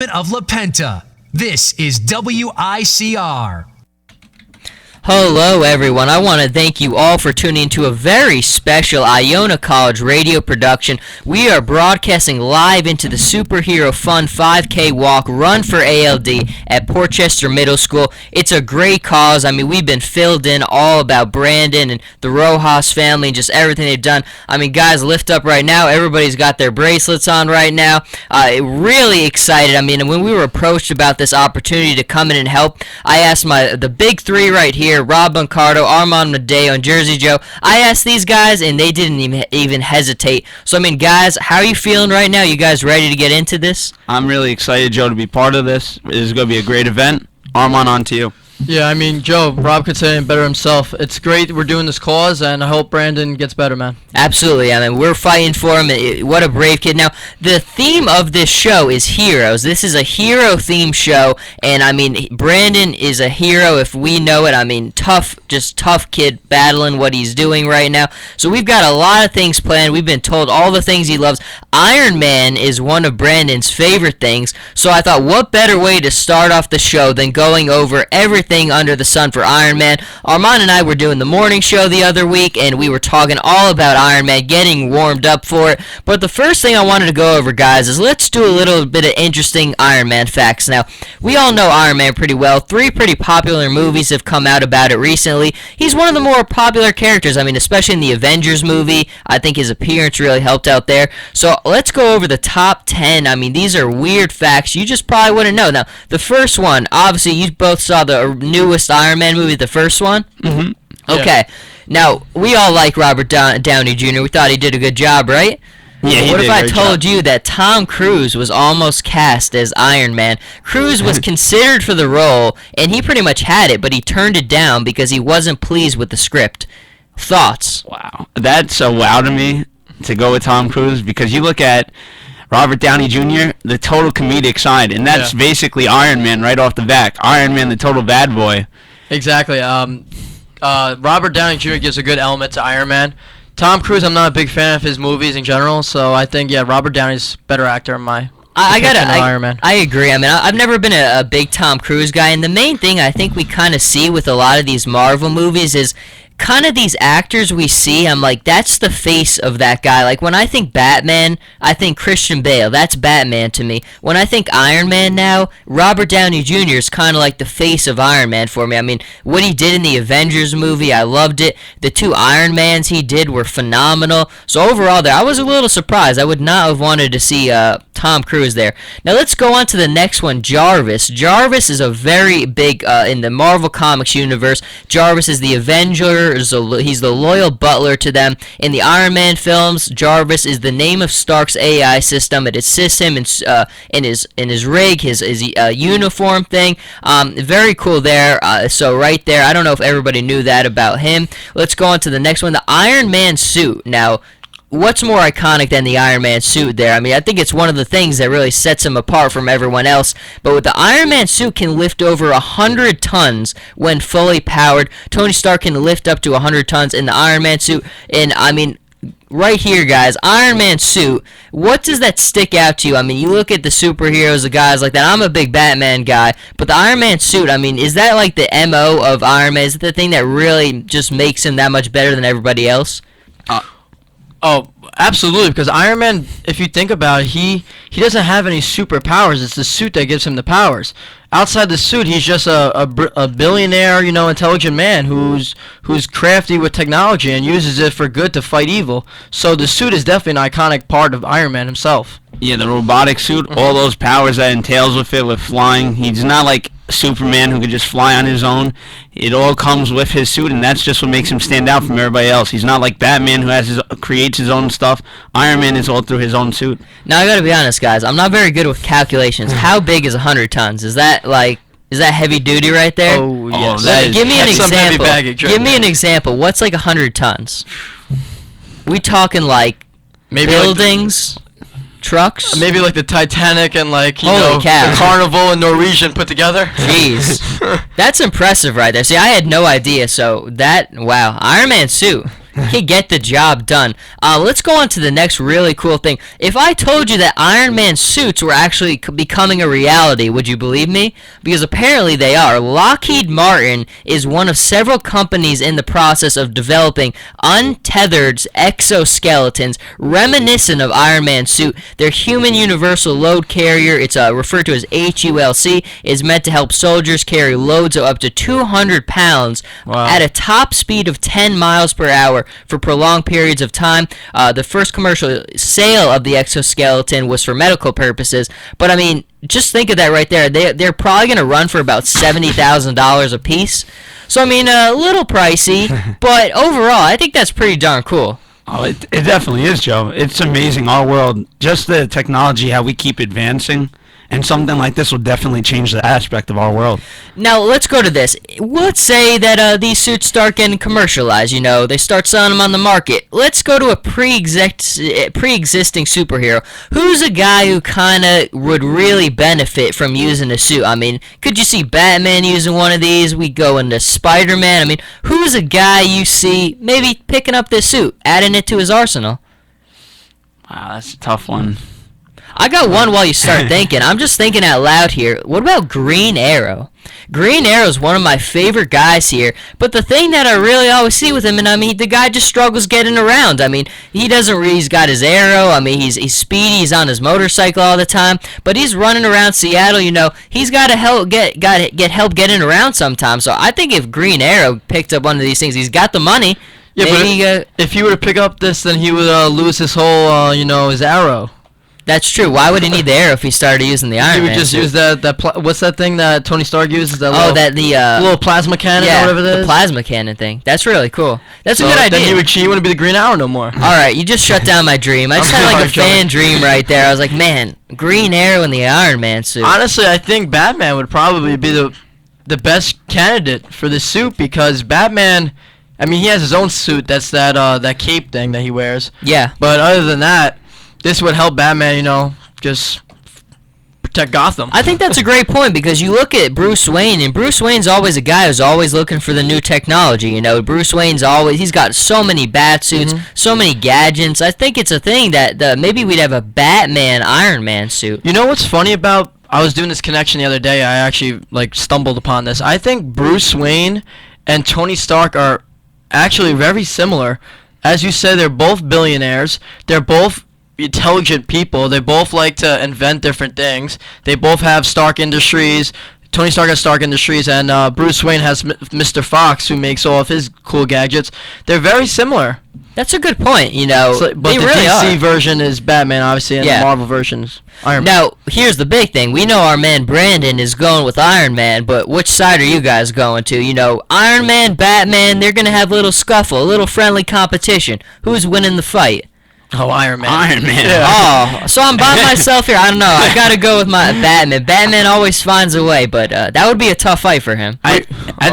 of La Penta. This is WICR. Hello everyone, I want to thank you all for tuning to a very special Iona College radio production. We are broadcasting live into the SuperHero Fun 5K Walk Run for ALD at Portchester Middle School. It's a great cause. I mean, we've been filled in all about Brandon and the Rojas family and just everything they've done. I mean, guys, lift up right now. Everybody's got their bracelets on right now. Really excited. I mean, when we were approached about this opportunity to come in and help, I asked the big three right here, Rob Bancardo, Armand Madeo, and Jersey Joe. I asked these guys, and they didn't even hesitate. So, I mean, guys, how are you feeling right now? You guys ready to get into this? I'm really excited, Joe, to be part of this. This is going to be a great event. Armand, on to you. Yeah, I mean, Joe, Rob could say it better himself. It's great we're doing this cause, and I hope Brandon gets better, man. Absolutely. I mean, we're fighting for him. What a brave kid. Now, the theme of this show is heroes. This is a hero-themed show, and, I mean, Brandon is a hero if we know it. I mean, tough kid battling what he's doing right now. So we've got a lot of things planned. We've been told all the things he loves. Iron Man is one of Brandon's favorite things, so I thought, what better way to start off the show than going over everything under the sun for Iron Man. Armand and I were doing the morning show the other week, and we were talking all about Iron Man, getting warmed up for it. But the first thing I wanted to go over, guys, is let's do a little bit of interesting Iron Man facts. Now, we all know Iron Man pretty well. 3 pretty popular movies have come out about it recently. He's one of the more popular characters. I mean, especially in the Avengers movie. I think his appearance really helped out there. So let's go over the top 10. I mean, these are weird facts you just probably wouldn't know. Now, the first one, obviously, you both saw the newest Iron Man movie, the first one? Mm-hmm. Okay. Yeah. Now, we all like Robert Downey Jr. We thought he did a good job, right? Yeah, what if I told you that Tom Cruise was almost cast as Iron Man? Cruise was considered for the role, and he pretty much had it, but he turned it down because he wasn't pleased with the script. Thoughts? Wow. That's so wow to me to go with Tom Cruise, because you look at Robert Downey Jr., the total comedic side, and that's basically Iron Man right off the back. Iron Man, the total bad boy. Exactly. Robert Downey Jr. gives a good element to Iron Man. Tom Cruise, I'm not a big fan of his movies in general, so I think, Robert Downey's a better actor in my Iron Man. I agree. I mean, I've never been a big Tom Cruise guy, and the main thing I think we kind of see with a lot of these Marvel movies is kind of these actors we see, I'm like, that's the face of that guy. Like, when I think Batman, I think Christian Bale. That's Batman to me. When I think Iron Man now, Robert Downey Jr. is kind of like the face of Iron Man for me. I mean, what he did in the Avengers movie, I loved it. The 2 Iron Mans he did were phenomenal. So overall there, I was a little surprised. I would not have wanted to see Tom Cruise there. Now let's go on to the next one, Jarvis. Jarvis is a very big, in the Marvel Comics universe, Jarvis is the Avenger. He's the loyal butler to them. In the Iron Man films, Jarvis is the name of Stark's AI system. It assists him in his rig, his uniform thing. Very cool there. So right there, I don't know if everybody knew that about him. Let's go on to the next one, the Iron Man suit. Now, what's more iconic than the Iron Man suit there? I mean, I think it's one of the things that really sets him apart from everyone else. But with the Iron Man suit can lift over 100 tons when fully powered. Tony Stark can lift up to 100 tons in the Iron Man suit. And, I mean, right here, guys, Iron Man suit, what does that stick out to you? I mean, you look at the superheroes, the guys like that. I'm a big Batman guy. But the Iron Man suit, I mean, is that like the MO of Iron Man? Is it the thing that really just makes him that much better than everybody else? Oh, absolutely, because Iron Man, if you think about it, he doesn't have any superpowers. It's the suit that gives him the powers. Outside the suit, he's just a billionaire, intelligent man who's crafty with technology and uses it for good to fight evil. So the suit is definitely an iconic part of Iron Man himself. Yeah, the robotic suit, all those powers that entails with it, with flying. He's not like Superman who could just fly on his own. It all comes with his suit, and that's just what makes him stand out from everybody else. He's not like Batman who creates his own stuff. Iron Man is all through his own suit. Now, I gotta be honest, guys. I'm not very good with calculations. How big is 100 tons? Is that heavy duty right there? Oh, yes. Give me an example. Some heavy baggage right Give me an example. What's like 100 tons? We talking like maybe buildings? Trucks? Maybe like the Titanic and Holy cow. the Carnival and Norwegian put together. Jeez. That's impressive right there. See, I had no idea. So wow. Iron Man suit. He get the job done. Let's go on to the next really cool thing. If I told you that Iron Man suits were actually becoming a reality, would you believe me? Because apparently they are. Lockheed Martin is one of several companies in the process of developing untethered exoskeletons reminiscent of Iron Man's suit. Their human universal load carrier, it's referred to as HULC, is meant to help soldiers carry loads of up to 200 pounds at a top speed of 10 miles per hour for prolonged periods of time. The first commercial sale of the exoskeleton was for medical purposes, but I mean, just think of that right there. They're probably going to run for about $70,000 a piece. So I mean, a little pricey, but overall, I think that's pretty darn cool. Oh, it definitely is, Joe. It's amazing, our world, just the technology, how we keep advancing, and something like this will definitely change the aspect of our world. Now, let's go to this. Let's say that these suits start getting commercialized, you know, they start selling them on the market. Let's go to a pre-existing superhero. Who's a guy who kind of would really benefit from using a suit? I mean, could you see Batman using one of these? We go into Spider-Man. I mean, who's a guy you see maybe picking up this suit, adding it to his arsenal? Wow, that's a tough one. I got one while you start thinking. I'm just thinking out loud here. What about Green Arrow? Green Arrow's one of my favorite guys here, but the thing that I really always see with him, and I mean, the guy just struggles getting around. I mean, he's got his arrow. I mean, he's speedy. He's on his motorcycle all the time, but he's running around Seattle. You know, he's got to get help getting around sometimes. So I think if Green Arrow picked up one of these things, he's got the money. Yeah, maybe, but if he were to pick up this, then he would lose his whole, his arrow. That's true. Why would he need the arrow if he started using the Iron Man? He would just use what's that thing that Tony Stark uses? That little plasma cannon or whatever it is? The plasma cannon thing. That's really cool. That's a good idea. Then he wouldn't be the Green Arrow no more. All right, you just shut down my dream. I just had like a fan dream right there. I was like, man, Green Arrow in the Iron Man suit. Honestly, I think Batman would probably be the best candidate for this suit because Batman, I mean, he has his own suit. That's that cape thing that he wears. Yeah. But other than that, this would help Batman, just protect Gotham. I think that's a great point because you look at Bruce Wayne, and Bruce Wayne's always a guy who's always looking for the new technology. You know, Bruce Wayne's he's got so many bat suits, so many gadgets. I think it's a thing that maybe we'd have a Batman Iron Man suit. You know what's funny about? I was doing this connection the other day. I actually stumbled upon this. I think Bruce Wayne and Tony Stark are actually very similar. As you said, they're both billionaires. They're both intelligent people. They both like to invent different things. They both have Stark Industries. Tony Stark has Stark Industries, and Bruce Wayne has Mr. Fox, who makes all of his cool gadgets. They're very similar. That's a good point, but the really DC version is Batman, obviously, and the Marvel version is Iron Man. Now, here's the big thing. We know our man Brandon is going with Iron Man, but which side are you guys going to? You know, Iron Man, Batman, they're going to have a little scuffle, a little friendly competition. Who's winning the fight? Oh, Iron Man. Iron Man. Yeah. Oh, so I'm by myself here. I don't know. I got to go with my Batman. Batman always finds a way, but that would be a tough fight for him. I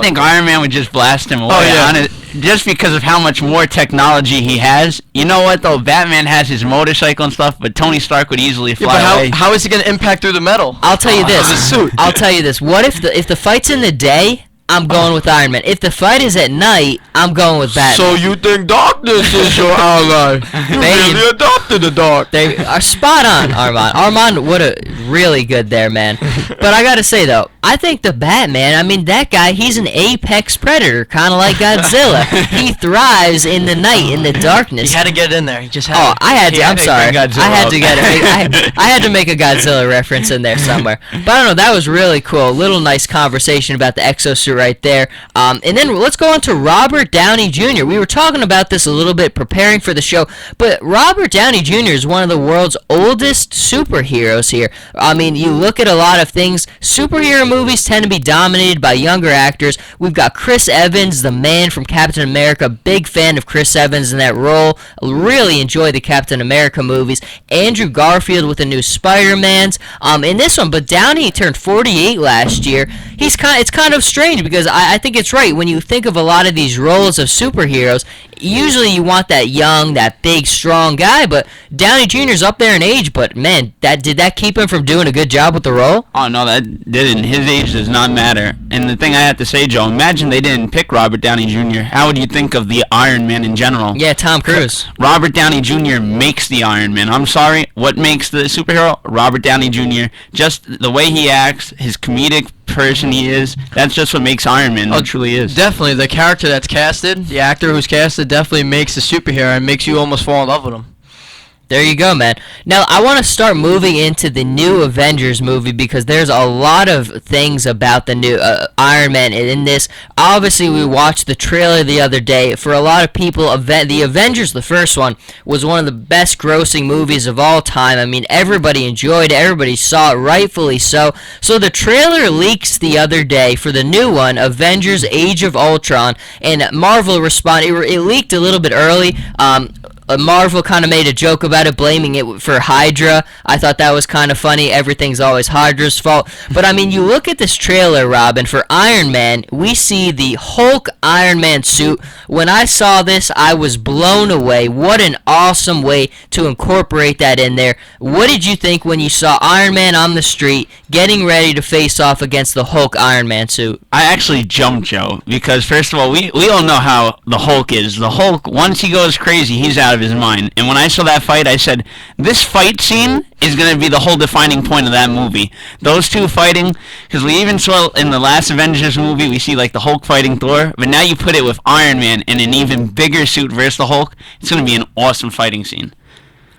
think Iron Man would just blast him away on it, just because of how much more technology he has. You know what, though? Batman has his motorcycle and stuff, but Tony Stark would easily fly away. How is he going to impact through the metal? I'll tell you this. I'll tell you this. What if the fight's in the day? I'm going with Iron Man. If the fight is at night, I'm going with Batman. So you think darkness is your ally? You really adopted the dark. They are spot on, Armand. Armand would have really good there, man. But I gotta say though, I think the Batman. I mean, that guy, he's an apex predator, kind of like Godzilla. He thrives in the night, in the darkness. He had to get it in there. He just had. I had to. I'm sorry. I had to get it. I had to make a Godzilla reference in there somewhere. But I don't know. That was really cool. Little nice conversation about the exosuit right there. And then let's go on to Robert Downey Jr. We were talking about this a little bit preparing for the show, but Robert Downey Jr. is one of the world's oldest superheroes here. I mean, you look at a lot of things, superhero movies tend to be dominated by younger actors. We've got Chris Evans, the man from Captain America, big fan of Chris Evans in that role. Really enjoy the Captain America movies. Andrew Garfield with the new Spider-Mans in this one, but Downey turned 48 last year. It's kind of strange because I think it's right. When you think of a lot of these roles of superheroes, usually you want that young, that big, strong guy, but Downey Jr.'s up there in age, but man, did that keep him from doing a good job with the role? Oh, no, that didn't. His age does not matter. And the thing I have to say, Joe, imagine they didn't pick Robert Downey Jr. How would you think of the Iron Man in general? Yeah, Tom Cruise. Robert Downey Jr. makes the Iron Man. I'm sorry, what makes the superhero? Robert Downey Jr. Just the way he acts, his comedic person he is, that's just what makes Iron Man. It truly is. Definitely, the character that's casted, the actor who's casted, definitely makes the superhero and makes you almost fall in love with him. There you go, man. Now, I want to start moving into the new Avengers movie because there's a lot of things about the new Iron Man in this. Obviously, we watched the trailer the other day. For a lot of people, the Avengers, the first one, was one of the best grossing movies of all time. I mean, everybody enjoyed it. Everybody saw it, rightfully so. So the trailer leaks the other day for the new one, Avengers Age of Ultron, and Marvel responded. It leaked a little bit early. Marvel kind of made a joke about it, blaming it for Hydra. I thought that was kind of funny. Everything's always Hydra's fault. But, I mean, you look at this trailer, Rob, and for Iron Man, we see the Hulk Iron Man suit. When I saw this, I was blown away. What an awesome way to incorporate that in there. What did you think when you saw Iron Man on the street getting ready to face off against the Hulk Iron Man suit? I actually jumped, Joe, because first of all, we all know how the Hulk is. The Hulk, once he goes crazy, he's out of his mind. And when I saw that fight, I said, this fight scene is going to be the whole defining point of that movie. Those two fighting, because we even saw in the last Avengers movie, we see like the Hulk fighting Thor, but now you put it with Iron Man in an even bigger suit versus the Hulk, it's going to be an awesome fighting scene.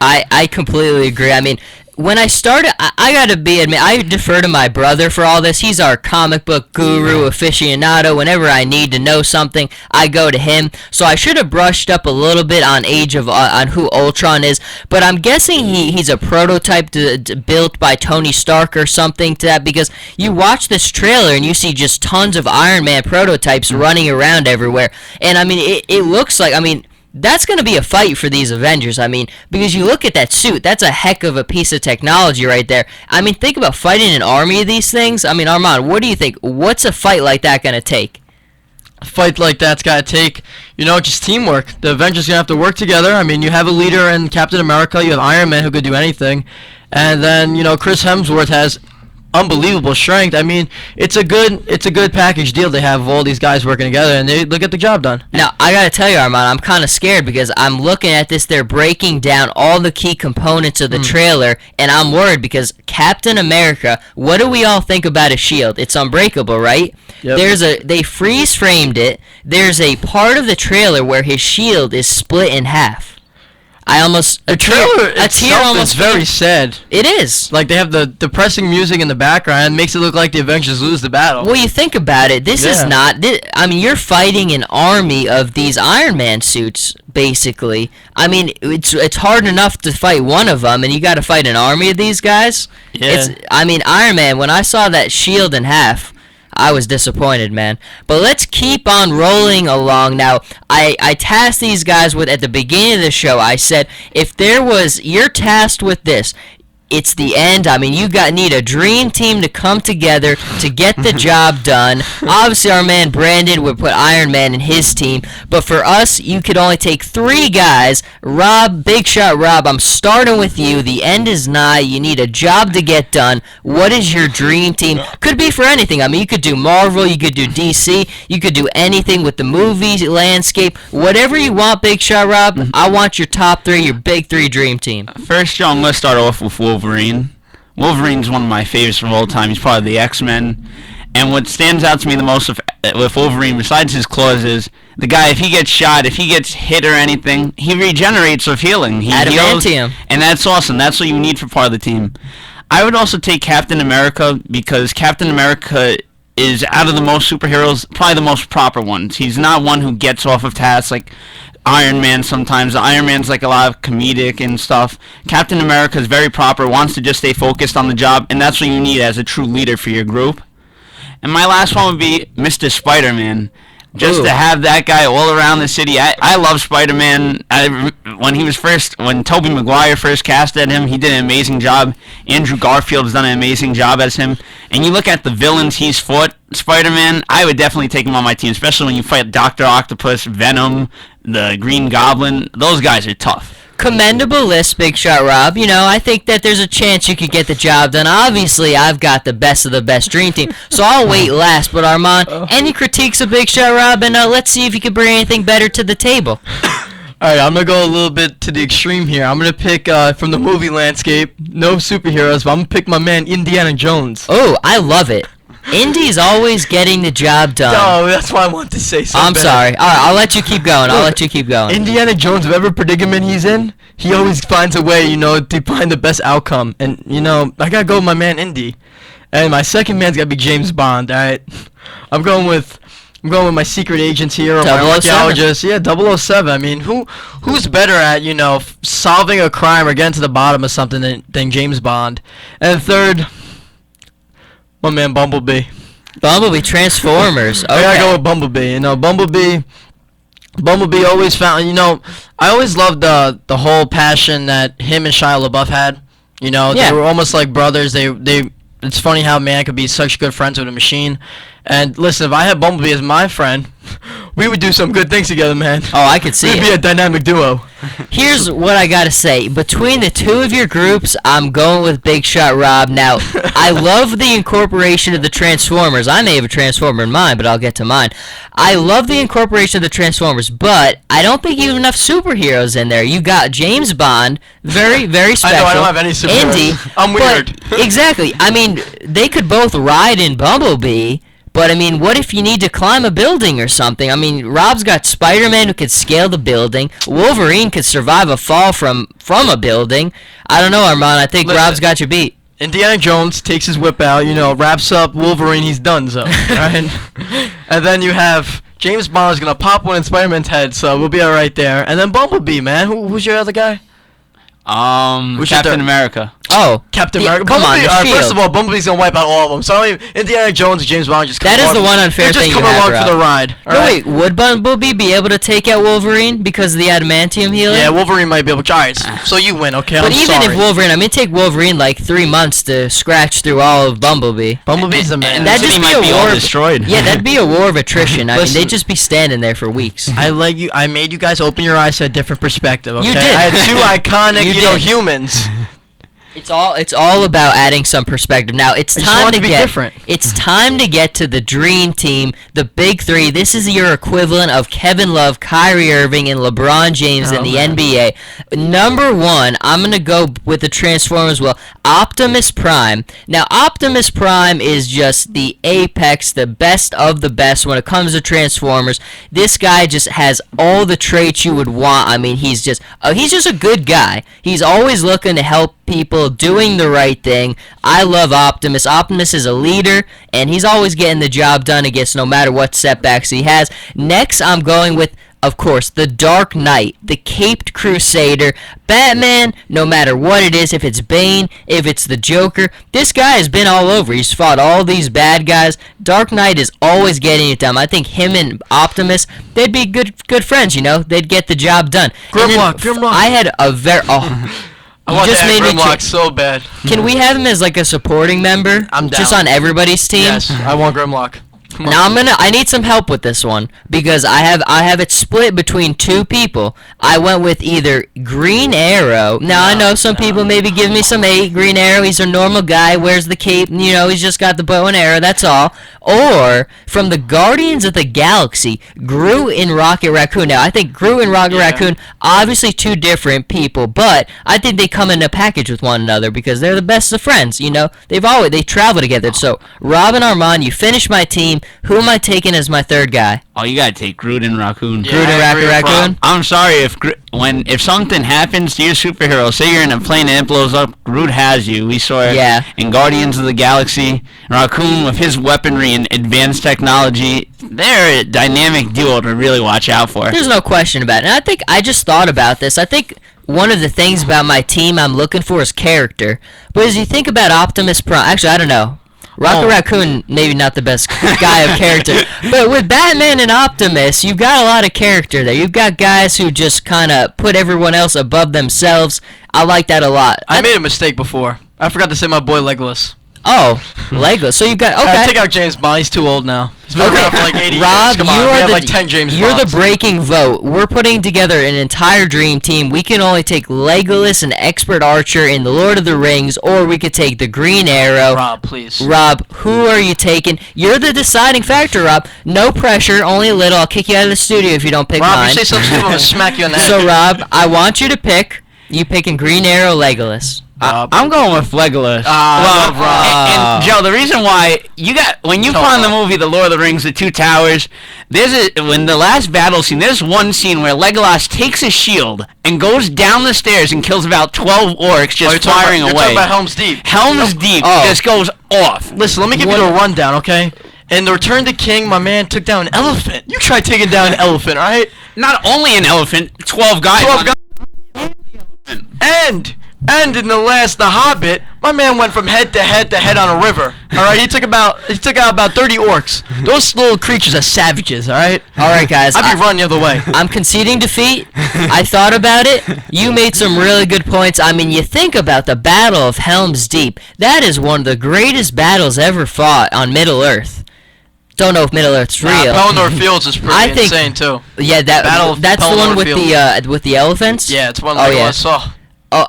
I completely agree. I mean, when I started, I gotta admit, I defer to my brother for all this. He's our comic book guru, aficionado. Whenever I need to know something, I go to him. So I should have brushed up a little bit on on who Ultron is. But I'm guessing he's a prototype built by Tony Stark or something to that, because you watch this trailer and you see just tons of Iron Man prototypes running around everywhere. And I mean, it looks like, I mean, that's going to be a fight for these Avengers. I mean, because you look at that suit, that's a heck of a piece of technology right there. I mean, think about fighting an army of these things. I mean, Armand, what do you think? What's a fight like that going to take? A fight like that's got to take, just teamwork. The Avengers going to have to work together. I mean, you have a leader in Captain America. You have Iron Man who could do anything. And then, Chris Hemsworth has unbelievable strength. I mean, it's a good package deal they have of all these guys working together, and they get the job done. Now, I gotta tell you, Armand, I'm kind of scared because I'm looking at this. They're breaking down all the key components of the trailer, and I'm worried because Captain America. What do we all think about his shield? It's unbreakable, right? Yep. They freeze framed it. There's a part of the trailer where his shield is split in half. The trailer itself is very sad. It is. Like, they have the depressing music in the background. It makes it look like the Avengers lose the battle. Well, you think about it. This is not... I mean, you're fighting an army of these Iron Man suits, basically. I mean, it's hard enough to fight one of them, and you got to fight an army of these guys? Yeah. Iron Man, when I saw that shield in half, I was disappointed, man. But let's keep on rolling along. Now, I tasked these guys with, at the beginning of the show, I said, you're tasked with this. It's the end. I mean, need a dream team to come together to get the job done. Obviously, our man Brandon would put Iron Man in his team. But for us, you could only take 3 guys. Rob, Big Shot Rob, I'm starting with you. The end is nigh. You need a job to get done. What is your dream team? Could be for anything. I mean, you could do Marvel. You could do DC. You could do anything with the movie landscape. Whatever you want, Big Shot Rob. I want your top 3, your big 3 dream team. First, Joe, I'm going to start off with Wolverine. Wolverine's one of my favorites of all time. He's part of the X-Men. And what stands out to me the most with Wolverine, besides his claws, is the guy, if he gets shot, if he gets hit or anything, he regenerates with healing. He heals, and that's awesome. That's what you need for part of the team. I would also take Captain America, because Captain America is, out of the most superheroes, probably the most proper one. He's not one who gets off of tasks like Iron Man sometimes. Iron Man's like a lot of comedic and stuff. Captain America is very proper, wants to just stay focused on the job, and that's what you need as a true leader for your group. And my last one would be Mr. Spider-Man. Just to have that guy all around the city. I love Spider-Man. When Tobey Maguire first casted him, he did an amazing job. Andrew Garfield's done an amazing job as him. And you look at the villains he's fought, Spider-Man, I would definitely take him on my team, especially when you fight Dr. Octopus, Venom, the Green Goblin. Those guys are tough. Commendable list, Big Shot Rob. You know, I think that there's a chance you could get the job done. Obviously, I've got the best of the best dream team, so I'll wait last. But Armand, any critiques of Big Shot Rob? And let's see if you can bring anything better to the table. Alright, I'm gonna go a little bit to the extreme here. I'm gonna pick from the movie landscape, no superheroes, but I'm gonna pick my man Indiana Jones. Oh, I love it. Indy's always getting the job done. No, that's why I want to say something. I'm sorry. All right, I'll let you keep going. Indiana Jones, whatever predicament he's in, he always finds a way, to find the best outcome. And, I gotta go with my man Indy. And my second man's gotta be James Bond, alright? I'm going with my secret agents here, or my 007. archaeologists. Yeah, 007. I mean, who's better at, solving a crime or getting to the bottom of something than James Bond? And third, my man Bumblebee. Bumblebee, Transformers. Okay. I gotta go with Bumblebee. Bumblebee always found. I always loved the whole passion that him and Shia LaBeouf had. They were almost like brothers. They. It's funny how a man could be such good friends with a machine. And listen, if I had Bumblebee as my friend, we would do some good things together, man. Oh, I could see We'd it. be a dynamic duo. Here's what I gotta say. Between the two of your groups, I'm going with Big Shot Rob. Now, I love the incorporation of the Transformers. I may have a Transformer in mind, but I'll get to mine. I love the incorporation of the Transformers, but I don't think you have enough superheroes in there. You got James Bond, very, very special. I know, I don't have any superheroes. Indy. I'm weird. Exactly. I mean, they could both ride in Bumblebee. But, I mean, what if you need to climb a building or something? I mean, Rob's got Spider-Man who could scale the building. Wolverine could survive a fall from a building. I don't know, Armand. I think Rob's got you beat. Indiana Jones takes his whip out, wraps up Wolverine, he's done, so. Right? And then you have James Bond is going to pop one in Spider-Man's head, so we'll be all right there. And then Bumblebee, man. Who's your other guy? Captain America. Oh, Captain yeah, America. come on, Bumblebee, the shield. first of all, Bumblebee's gonna wipe out all of them. So I mean, Indiana Jones and James Bond just come That is along. the one unfair They're thing just you come have, along for the Rob. ride. No, wait, would Bumblebee be able to take out Wolverine because of the adamantium healing? Yeah, Wolverine might be able to. Alright, so you win, okay? But I'm even sorry. if Wolverine, I mean, take Wolverine like 3 months to scratch through all of Bumblebee. Bumblebee's the man. And That'd the just city be might a be war all of- destroyed. Yeah, that'd be a war of attrition. I mean, Listen. they'd just be standing there for weeks. I made you guys open your eyes to a different perspective, okay? You did. I had two iconic, You did. humans. It's all about adding some perspective. Now it's I just time want to it to be get different. It's time to get to the dream team, the big three. This is your equivalent of Kevin Love, Kyrie Irving, and LeBron James in the NBA. Number one, I'm gonna go with the Transformers as well. Optimus Prime. Now Optimus Prime is just the apex, the best of the best when it comes to Transformers. This guy just has all the traits you would want. I mean, he's just a good guy. He's always looking to help people, doing the right thing. I love Optimus. Optimus is a leader, and he's always getting the job done against no matter what setbacks he has. Next, I'm going with, of course, the Dark Knight, the Caped Crusader. Batman, no matter what it is, if it's Bane, if it's the Joker, this guy has been all over. He's fought all these bad guys. Dark Knight is always getting it done. I think him and Optimus, they'd be good friends, They'd get the job done. Grimlock. I had a very... I want just to made add me Grimlock so bad. Can we have him as like a supporting member? I'm down. Just on everybody's team? Yes, I want Grimlock. Come on. Now I need some help with this one because I have it split between two people. I went with either Green Arrow. Now I know some people maybe give me some hate. Green Arrow, he's a normal guy, wears the cape, he's just got the bow and arrow, that's all. Or from the Guardians of the Galaxy, Groot and Rocket Raccoon. Now I think Groot and Rocket Raccoon, obviously two different people, but I think they come in a package with one another because they're the best of friends. They travel together. So Rob and Armand, you finish my team. Who am I taking as my third guy? Oh, you gotta take Groot and Raccoon. Yeah, Groot and I agree Rocket with Rob. Raccoon? I'm sorry if something happens to your superhero, say you're in a plane and it blows up, Groot has you. We saw it in Guardians of the Galaxy. Raccoon with his weaponry and advanced technology, they're a dynamic duo to really watch out for. There's no question about it. And I think I just thought about this. I think one of the things about my team I'm looking for is character. But as you think about Optimus Prime, actually, I don't know. Rocket Raccoon, maybe not the best guy of character. But with Batman and Optimus, you've got a lot of character there. You've got guys who just kind of put everyone else above themselves. I like that a lot. I made a mistake before. I forgot to say my boy Legolas. Oh, Legolas. So you've got... Okay. Take out James Bond. He's too old now. It's been around for like 80 Rob, years. Come on, we have like 10 James you're Bonds. the breaking vote. We're putting together an entire dream team. We can only take Legolas, an expert archer in the Lord of the Rings, or we could take the Green Arrow. Rob, please. Rob, who are you taking? You're the deciding factor, Rob. No pressure, only a little. I'll kick you out of the studio if you don't pick Rob, mine. you say something stupid, I'm gonna smack you on the head. So, Rob, I want you to pick. You picking Green Arrow, Legolas. I'm going with Legolas. Rob. And Joe, the reason why when you put on the movie The Lord of the Rings, The Two Towers, when the last battle scene, there's one scene where Legolas takes his shield and goes down the stairs and kills about 12 orcs just firing away. You're talking about Helm's Deep. Helm's Deep just goes off. Listen, let me give you the rundown, okay? In The Return to King, my man took down an elephant. You try taking down an elephant, alright? Not only an elephant, 12 guys. And in The Hobbit, my man went from head to head on a river. All right, he took out about 30 orcs. Those little creatures are savages. All right. All right, guys. I'd be running the other way. I'm conceding defeat. I thought about it. You made some really good points. I mean, you think about the Battle of Helm's Deep. That is one of the greatest battles ever fought on Middle Earth. Don't know if Middle Earth's real. Pelennor Fields is pretty insane too. Yeah, that's the one with the elephants. Yeah, it's one I saw.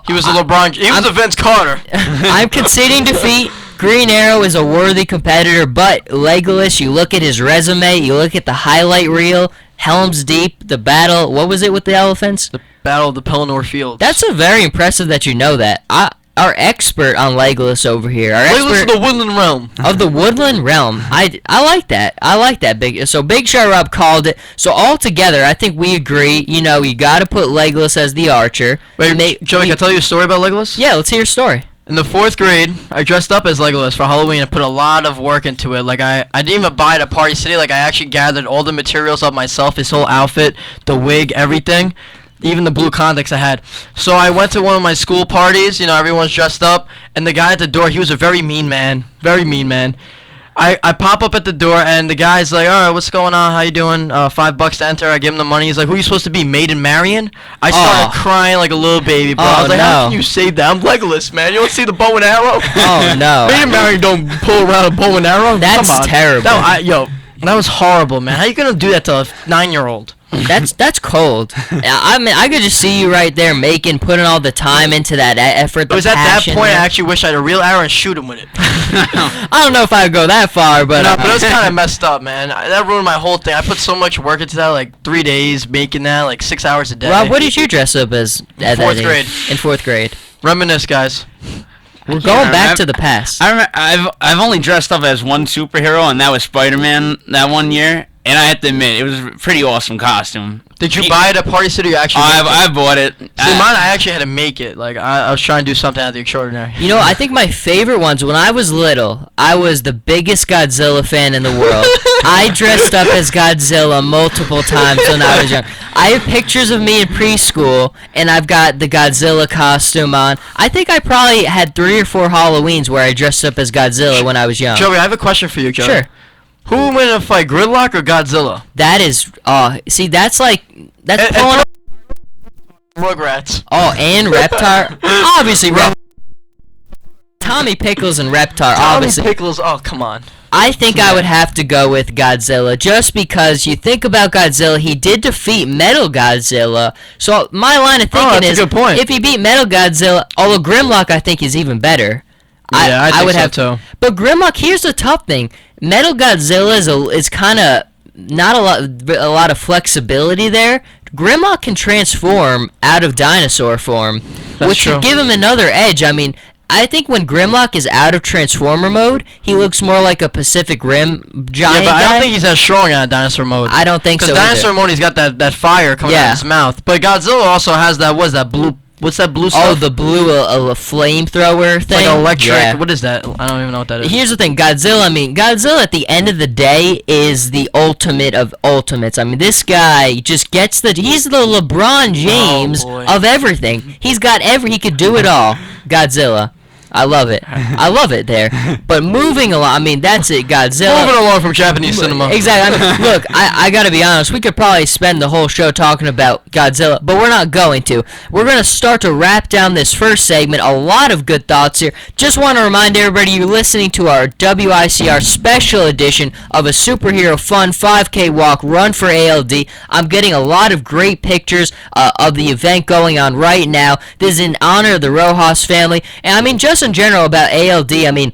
He was the LeBron. He was the Vince Carter. I'm conceding defeat. Green Arrow is a worthy competitor, but Legolas, you look at his resume, you look at the highlight reel, Helm's Deep, the battle. What was it with the elephants? The Battle of the Pelennor Fields. That's a very impressive that you know that. Our expert on Legolas over here. Legolas of the Woodland Realm. Of the Woodland Realm. I like that. I like that. Big Shot Rob called it. So all together, I think we agree. You know, you got to put Legolas as the archer. Wait, Joey, can I tell you a story about Legolas? Yeah, let's hear your story. In the 4th grade, I dressed up as Legolas for Halloween and put a lot of work into it. Like, I didn't even buy it at Party City. Like, I actually gathered all the materials up myself, his whole outfit, the wig, everything. Even the blue contacts I had. So I went to one of my school parties, you know, everyone's dressed up, and the guy at the door, he was a very mean man. Very mean man. I pop up at the door, and the guy's like, alright, what's going on? How you doing? $5 to enter. I give him the money. He's like, who are you supposed to be, Maiden Marion? I started crying like a little baby, bro. I was like, how can you say that? I'm Legolas, man. You don't see the bow and arrow? Oh, no. Maiden Marion don't pull around a bow and arrow? That's Come on. terrible. That was horrible, man. How you gonna do that to a 9-year-old? That's cold. I mean, I could just see you right there putting all the time into that effort. It was at that point I actually wish I had a real arrow and shoot him with it. I don't know if I would go that far, but no, but it was kind of messed up, man. That ruined my whole thing. I put so much work into that, like 3 days making that, like 6 hours a day. Rob, what did you dress up as at 4th grade? In 4th grade. Reminisce, guys. We're going back to the past. I've only dressed up as one superhero, and that was Spider-Man that one year. And I have to admit, it was a pretty awesome costume. Did you buy it at Party City or actually? I bought it. See, mine, I actually had to make it. Like, I was trying to do something out of the extraordinary. You know, I think my favorite ones, when I was little, I was the biggest Godzilla fan in the world. I dressed up as Godzilla multiple times when I was young. I have pictures of me in preschool, and I've got the Godzilla costume on. I think I probably had 3 or 4 Halloweens where I dressed up as Godzilla when I was young. Joey, I have a question for you, Joey. Sure. Who would win in a fight, Gridlock or Godzilla? That is, see, that's pulling up. Rugrats. Oh, and Reptar. Obviously, Tommy Pickles and Reptar, obviously. Tommy Pickles, oh, come on. I think I would have to go with Godzilla, just because you think about Godzilla, he did defeat Metal Godzilla. So my line of thinking is, a good point. If he beat Metal Godzilla, although Grimlock I think is even better. Yeah, I think so too. But Grimlock, here's the tough thing: Metal Godzilla is kind of not a lot of flexibility there. Grimlock can transform out of dinosaur form, which would give him another edge. I mean, I think when Grimlock is out of Transformer mode, he looks more like a Pacific Rim giant Yeah, but I guy. don't think he's as strong out of dinosaur mode. I don't think so. Because dinosaur mode, he's got that fire coming out of his mouth. But Godzilla also has that. What's that blue? What's that blue stuff? Oh, the blue a flamethrower thing. Like electric. Yeah. What is that? I don't even know what that is. Here's the thing, Godzilla. I mean, Godzilla at the end of the day is the ultimate of ultimates. I mean, this guy just gets he's the LeBron James of everything. He's got he could do it all. Godzilla. I love it. I love it there. But moving along, I mean, that's it, Godzilla. Moving along from Japanese cinema. Exactly. I mean, look, I gotta be honest. We could probably spend the whole show talking about Godzilla, but we're not going to. We're gonna start to wrap down this first segment. A lot of good thoughts here. Just want to remind everybody you're listening to our WICR special edition of a superhero fun 5K walk run for ALD. I'm getting a lot of great pictures of the event going on right now. This is in honor of the Rojas family, and I mean just in general about ALD. I mean,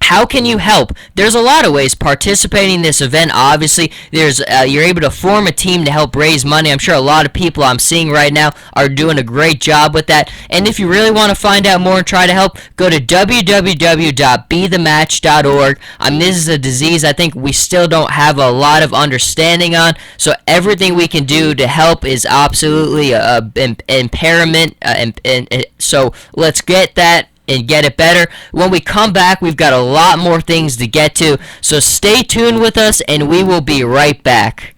how can you help? There's a lot of ways participating in this event. Obviously, there's you're able to form a team to help raise money. I'm sure a lot of people I'm seeing right now are doing a great job with that. And if you really want to find out more and try to help, go to www.bethematch.org. I mean, this is a disease I think we still don't have a lot of understanding on. So everything we can do to help is absolutely impairment. So let's get that and get it better. When we come back, we've got a lot more things to get to, so stay tuned with us and we will be right back.